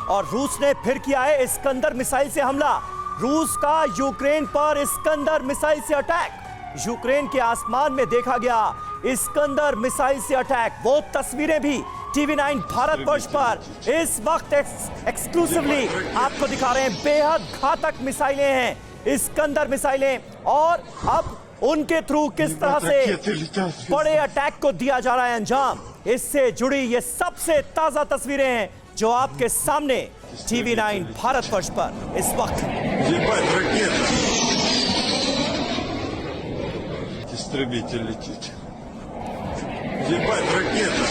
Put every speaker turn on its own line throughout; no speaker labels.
और रूस ने फिर किया है इस्कंदर मिसाइल से हमला। रूस का यूक्रेन पर इस्कंदर मिसाइल से अटैक। यूक्रेन के आसमान में देखा गया इस्कंदर मिसाइल से अटैक। वो तस्वीरें भी TV9 भारतवर्ष पर इस वक्त एक्सक्लूसिवली आपको दिखा रहे हैं। बेहद घातक मिसाइलें हैं इस्कंदर मिसाइलें, और अब उनके थ्रू किस तरह से बड़े अटैक को दिया जा रहा है अंजाम। इससे जुड़ी ये सबसे ताजा तस्वीरें हैं जो आपके सामने TV9 भारतवर्ष पर इस वक्त।
Истребитель летит. Ебать, ракета.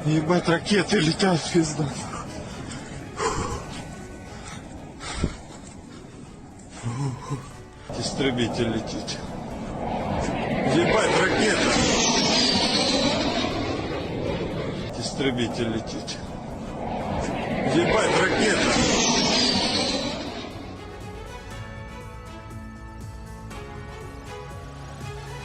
Ебать, ракеты летят, пизда. Истребитель летит. Ебать, ракета. Истребитель летит. Ебать, ракета.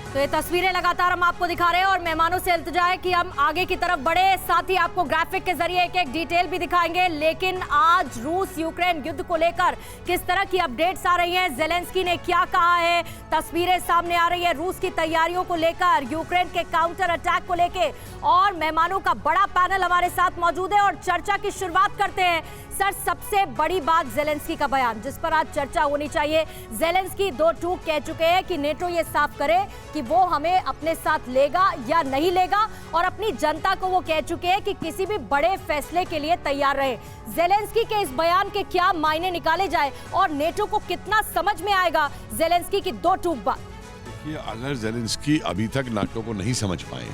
तो ये तस्वीरें लगातार हम आपको दिखा रहे हैं और मेहमानों से इल्तिजा है कि हम आगे की तरफ बढ़े, साथ ही आपको ग्राफिक के जरिए एक एक डिटेल भी दिखाएंगे। लेकिन आज रूस यूक्रेन युद्ध को लेकर किस तरह की अपडेट्स आ रही हैं, जेलेंस्की ने क्या कहा है, तस्वीरें सामने आ रही है रूस की तैयारियों को लेकर, यूक्रेन के काउंटर अटैक को लेकर, और मेहमानों का बड़ा पैनल हमारे साथ मौजूद है और चर्चा की शुरुआत करते हैं। सर, सबसे बड़ी बात जेलेंस्की का बयान जिस पर आज चर्चा होनी चाहिए। जेलेंस्की दो टूक कह चुके हैं कि नेटो ये साफ करे कि वो हमें अपने साथ लेगा या नहीं लेगा, और अपनी जनता को वो कह चुके हैं कि किसी भी बड़े फैसले के लिए तैयार रहे। जेलेंस्की के इस बयान के क्या मायने निकाले जाए और नेटो को कितना समझ में आएगा जेलेंस्की की दो टूक बात?
देखिए, अगर जेलेंस्की अभी तक नाटो को नहीं समझ पाए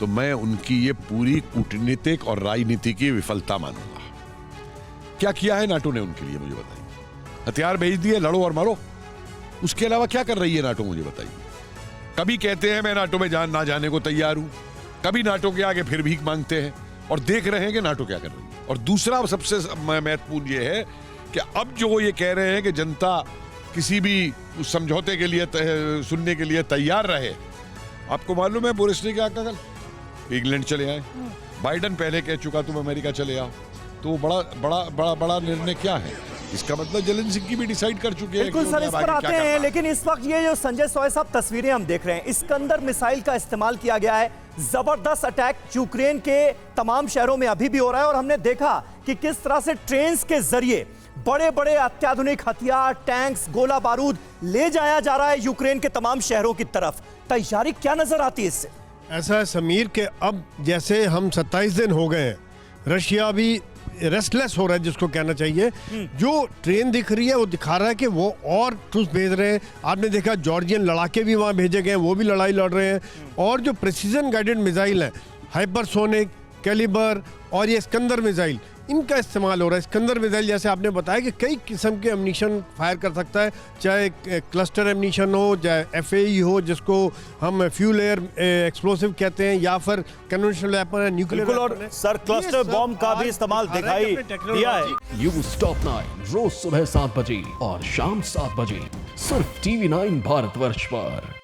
तो मैं उनकी ये पूरी कूटनीतिक और राजनीति की विफलता मानूंगा। क्या किया है नाटो ने उनके लिए, मुझे बताइए। हथियार भेज दिए, लड़ो और मारो। उसके अलावा क्या कर रही है नाटो, मुझे बताइए। कभी कहते हैं मैं नाटो में ना जाने को तैयार हूं, कभी नाटो के आगे फिर भीख मांगते हैं, और देख रहे हैं कि नाटो क्या कर रही है। और दूसरा सबसे महत्वपूर्ण ये है कि अब जो ये कह रहे हैं कि जनता किसी भी उस समझौते के लिए सुनने के लिए तैयार रहे। आपको मालूम है बोरिस ने क्या कहा, इंग्लैंड चले आए। बाइडन पहले कह चुका तुम अमेरिका चले आओ। तो बड़ा निर्णय क्या है? इसका मतलब जेलेंस्की भी डिसाइड कर चुके हैं।
बिल्कुल सर, इस पर आते हैं। लेकिन इस वक्त ये जो संजय सॉय साहब तस्वीरें हम देख रहे हैं, इस्कंदर मिसाइल का इस्तेमाल किया गया है। जबरदस्त अटैक यूक्रेन के तमाम शहरों में अभी भी हो रहा है, और हमने देखा कि किस तरह से ट्रेन के जरिए बड़े बड़े अत्याधुनिक हथियार, टैंक्स, गोला बारूद ले जाया जा रहा है यूक्रेन के तमाम शहरों की तरफ। तैयारी क्या नजर आती है इससे?
ऐसा है समीर के अब जैसे हम 27 दिन हो गए हैं, रशिया भी रेस्टलेस हो रहा है, जिसको कहना चाहिए। जो ट्रेन दिख रही है वो दिखा रहा है कि वो और ट्रूप भेज रहे हैं। आपने देखा जॉर्जियन लड़ाके भी वहाँ भेजे गए, वो भी लड़ाई लड़ रहे हैं। और जो प्रिसीजन गाइडेड मिसाइल है, हाइपरसोनिक, कैलिबर और ये इस्कंदर मिसाइल, इनका इस्तेमाल हो रहा है। इस्कंदर मिसाइल जैसे आपने बताया कि कई किस्म के एमनीशन फायर कर सकता है, चाहे क्लस्टर एमनीशन हो, चाहे FAE हो जिसको हम फ्यूल एयर एक्सप्लोसिव कहते हैं, या फिर कन्वेंशनल वेपन है, न्यूक्लियर।
और सर, क्लस्टर बॉम्ब का भी इस्तेमाल दिखाई दिया है।
न्यूज़ टॉप 9 रोज सुबह 7 बजे और शाम 7 बजे सिर्फ TV9 भारतवर्ष पर।